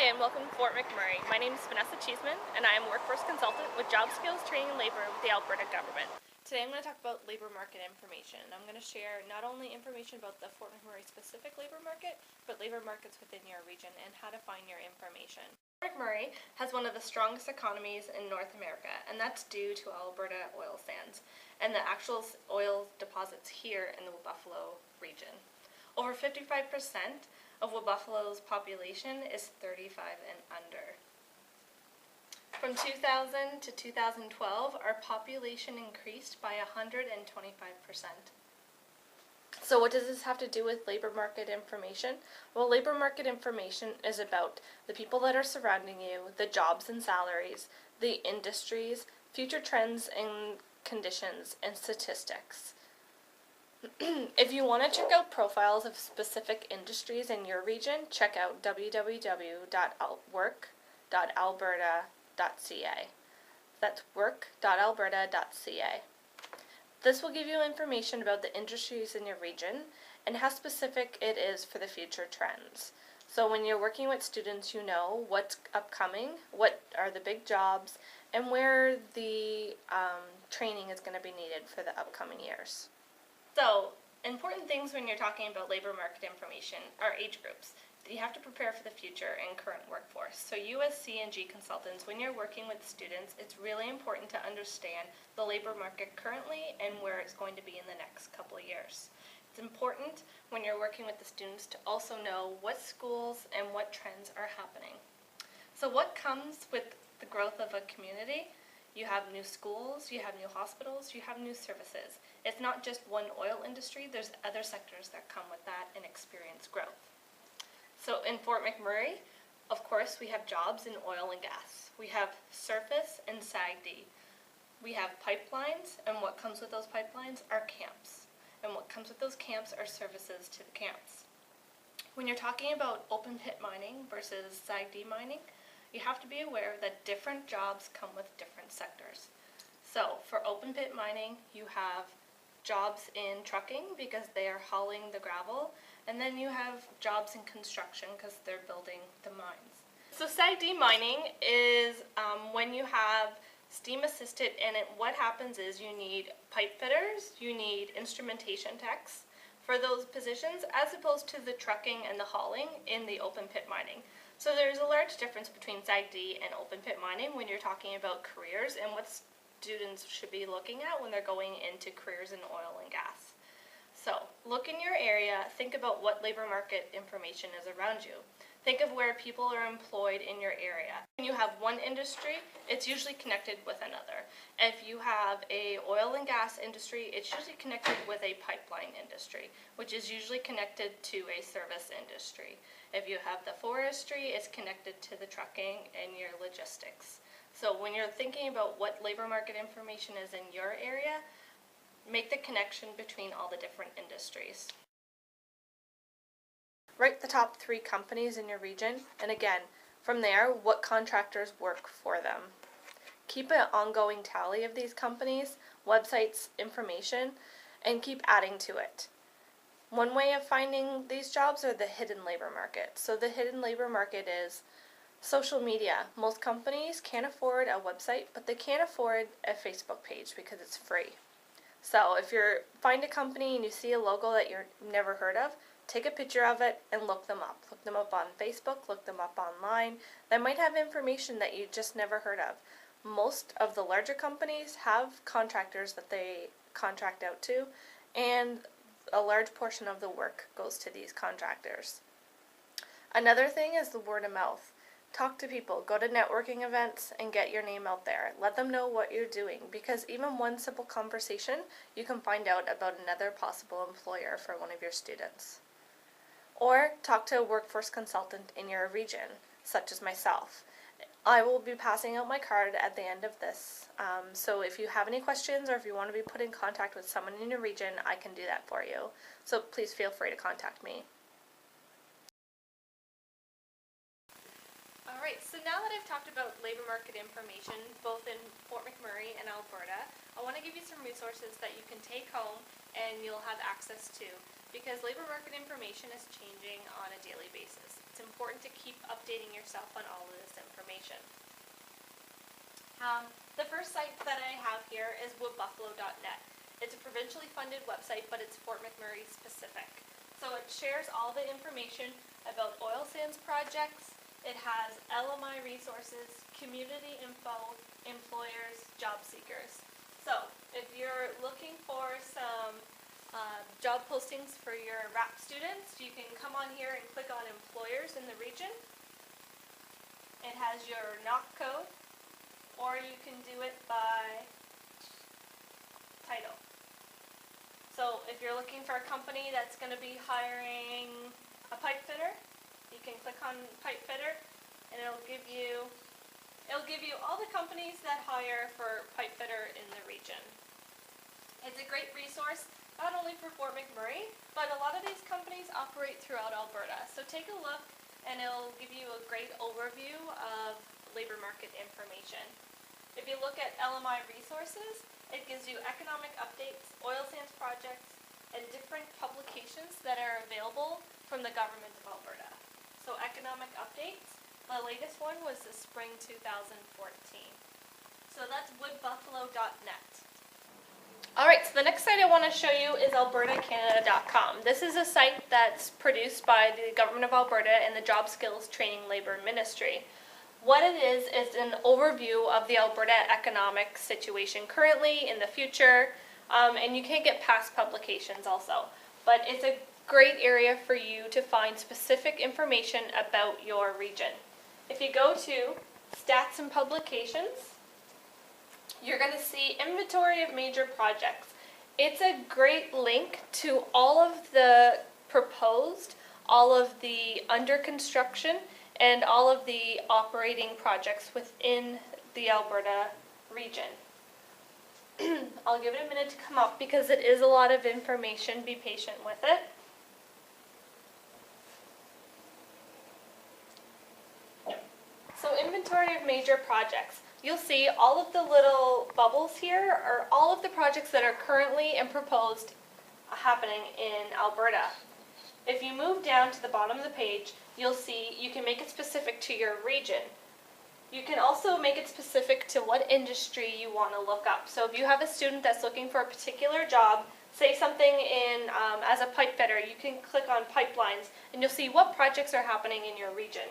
Hi, and welcome to Fort McMurray. My name is Vanessa Cheeseman, and I am a workforce consultant with Job Skills, Training, and Labor with the Alberta government. Today I'm going to talk about labor market information. I'm going to share not only information about the Fort McMurray specific labor market, but labor markets within your region and how to find your information. Fort McMurray has one of the strongest economies in North America, and that's due to Alberta oil sands and the actual oil deposits here in the Buffalo region. Over 55% of Buffalo's population is 35 and under. From 2000 to 2012, our population increased by 125%. So what does this have to do with labor market information? Well, labor market information is about the people that are surrounding you, the jobs and salaries, the industries, future trends and conditions, and statistics. If you want to check out profiles of specific industries in your region, check out www.work.alberta.ca. That's work.alberta.ca. This will give you information about the industries in your region and how specific it is for the future trends. So when you're working with students, you know what's upcoming, what are the big jobs, and where the training is going to be needed for the upcoming years. So, important things when you're talking about labor market information are age groups. You have to prepare for the future and current workforce. So you as C&G consultants, when you're working with students, it's really important to understand the labor market currently and where it's going to be in the next couple of years. It's important when you're working with the students to also know what schools and what trends are happening. So what comes with the growth of a community? You have new schools, you have new hospitals, you have new services. It's not just one oil industry, there's other sectors that come with that and experience growth. So in Fort McMurray, of course, we have jobs in oil and gas. We have surface and SAGD. We have pipelines, and what comes with those pipelines are camps. And what comes with those camps are services to the camps. When you're talking about open pit mining versus SAGD mining, you have to be aware that different jobs come with different sectors. So for open pit mining, you have jobs in trucking because they are hauling the gravel, and then you have jobs in construction because they're building the mines. So SAGD mining is when you have steam assisted, and what happens is you need pipe fitters, you need instrumentation techs for those positions, as opposed to the trucking and the hauling in the open pit mining. So there's a large difference between SAGD and open pit mining when you're talking about careers and what students should be looking at when they're going into careers in oil and gas. So look in your area, think about what labor market information is around you. Think of where people are employed in your area. When you have one industry, it's usually connected with another. If you have a oil and gas industry, it's usually connected with a pipeline industry, which is usually connected to a service industry. If you have the forestry, it's connected to the trucking and your logistics. So when you're thinking about what labor market information is in your area, make the connection between all the different industries. Write the top 3 companies in your region, and again, from there, what contractors work for them. Keep an ongoing tally of these companies, websites, information, and keep adding to it. One way of finding these jobs are the hidden labor market. So the hidden labor market is social media. Most companies can't afford a website, but they can't afford a Facebook page because it's free. So if you find a company and you see a logo that you've never heard of, take a picture of it and look them up. Look them up on Facebook, look them up online. They might have information that you just never heard of. Most of the larger companies have contractors that they contract out to, and a large portion of the work goes to these contractors. Another thing is the word of mouth. Talk to people, go to networking events, and get your name out there. Let them know what you're doing, because even one simple conversation, you can find out about another possible employer for one of your students. Or talk to a workforce consultant in your region, such as myself. I will be passing out my card at the end of this, so if you have any questions or if you want to be put in contact with someone in your region, I can do that for you. So please feel free to contact me. Alright, so now that I've talked about labor market information, both in Fort McMurray and Alberta, I want to give you some resources that you can take home and you'll have access to, because labor market information is changing on a daily basis. It's important to keep updating yourself on all of this information. The first site that I have here is woodbuffalo.net. It's a provincially funded website, but it's Fort McMurray specific. So it shares all the information about oil sands projects. It has LMI resources, community info, employers, job seekers. So if you're looking for some job postings for your RAP students, you can come on here and click on employers in the region. It has your NOC code, or you can do it by title. So if you're looking for a company that's going to be hiring a pipe fitter, you can click on pipe fitter and it'll give you all the companies that hire for pipe fitter in the region. It's a great resource not only for Fort McMurray, but a lot of these companies operate throughout Alberta. So take a look and it'll give you a great overview of labor market information. If you look at LMI resources, it gives you economic updates, oil sands projects, and different publications that are available from the government of Alberta. So economic updates, the latest one was the spring 2014. So that's woodbuffalo.net. Alright, so the next site I want to show you is albertacanada.com. This is a site that's produced by the Government of Alberta and the Job Skills Training Labour Ministry. What it is an overview of the Alberta economic situation currently, in the future, and you can get past publications also. But it's a great area for you to find specific information about your region. If you go to Stats and Publications, you're going to see Inventory of Major Projects. It's a great link to all of the proposed, all of the under construction, and all of the operating projects within the Alberta region. I'll give it a minute to come up because it is a lot of information. Be patient with it. So inventory of major projects. You'll see all of the little bubbles here are all of the projects that are currently and proposed happening in Alberta. If you move down to the bottom of the page, you'll see you can make it specific to your region. You can also make it specific to what industry you want to look up. So if you have a student that's looking for a particular job, say something in as a pipe fitter, you can click on pipelines and you'll see what projects are happening in your region.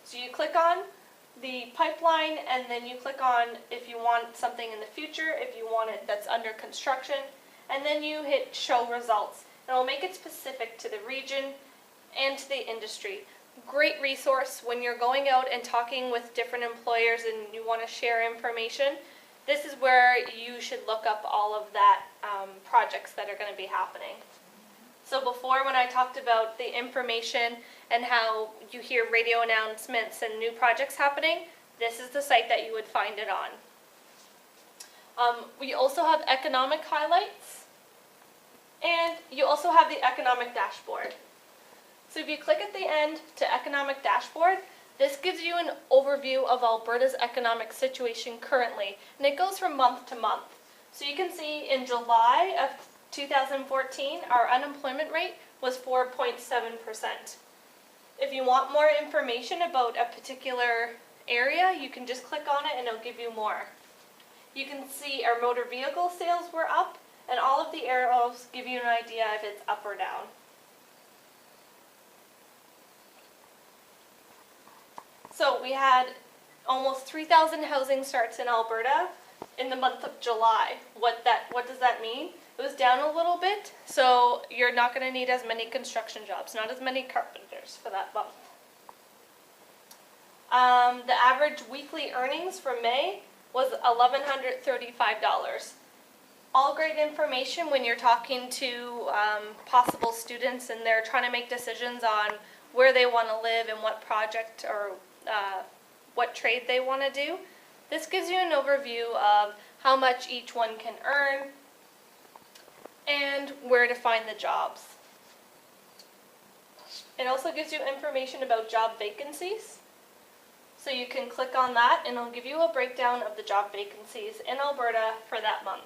So you click on the pipeline and then you click on if you want something in the future, if you want it that's under construction, and then you hit show results. And it'll make it specific to the region and to the industry. Great resource when you're going out and talking with different employers and you want to share information. This is where you should look up all of that projects that are going to be happening. So before, when I talked about the information and how you hear radio announcements and new projects happening, this is the site that you would find it on. We also have economic highlights. And you also have the economic dashboard. So if you click at the end to economic dashboard, this gives you an overview of Alberta's economic situation currently, and it goes from month to month. So you can see in July of 2014, our unemployment rate was 4.7%. If you want more information about a particular area, you can just click on it and it'll give you more. You can see our motor vehicle sales were up, and all of the arrows give you an idea if it's up or down. So we had almost 3,000 housing starts in Alberta in the month of July. What does that mean? It was down a little bit, so you're not going to need as many construction jobs, not as many carpenters for that month. The average weekly earnings for May was $1,135. All great information when you're talking to possible students and they're trying to make decisions on where they want to live and what project or what trade they want to do. This gives you an overview of how much each one can earn and where to find the jobs. It also gives you information about job vacancies. So you can click on that and it'll give you a breakdown of the job vacancies in Alberta for that month.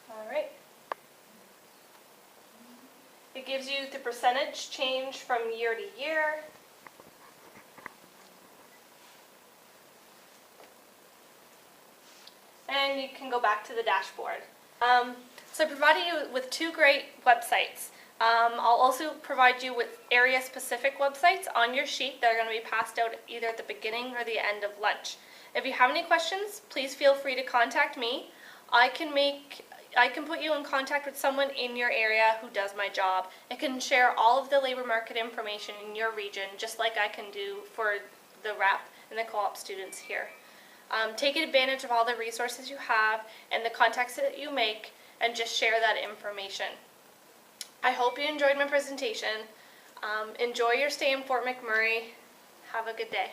Alright. It gives you the percentage change from year to year. And you can go back to the dashboard. So I provided you with two great websites. I'll also provide you with area-specific websites on your sheet that are going to be passed out either at the beginning or the end of lunch. If you have any questions, please feel free to contact me. I can put you in contact with someone in your area who does my job. I can share all of the labor market information in your region, just like I can do for the REP and the co-op students here. Take advantage of all the resources you have and the contacts that you make, and just share that information. I hope you enjoyed my presentation. Enjoy your stay in Fort McMurray. Have a good day.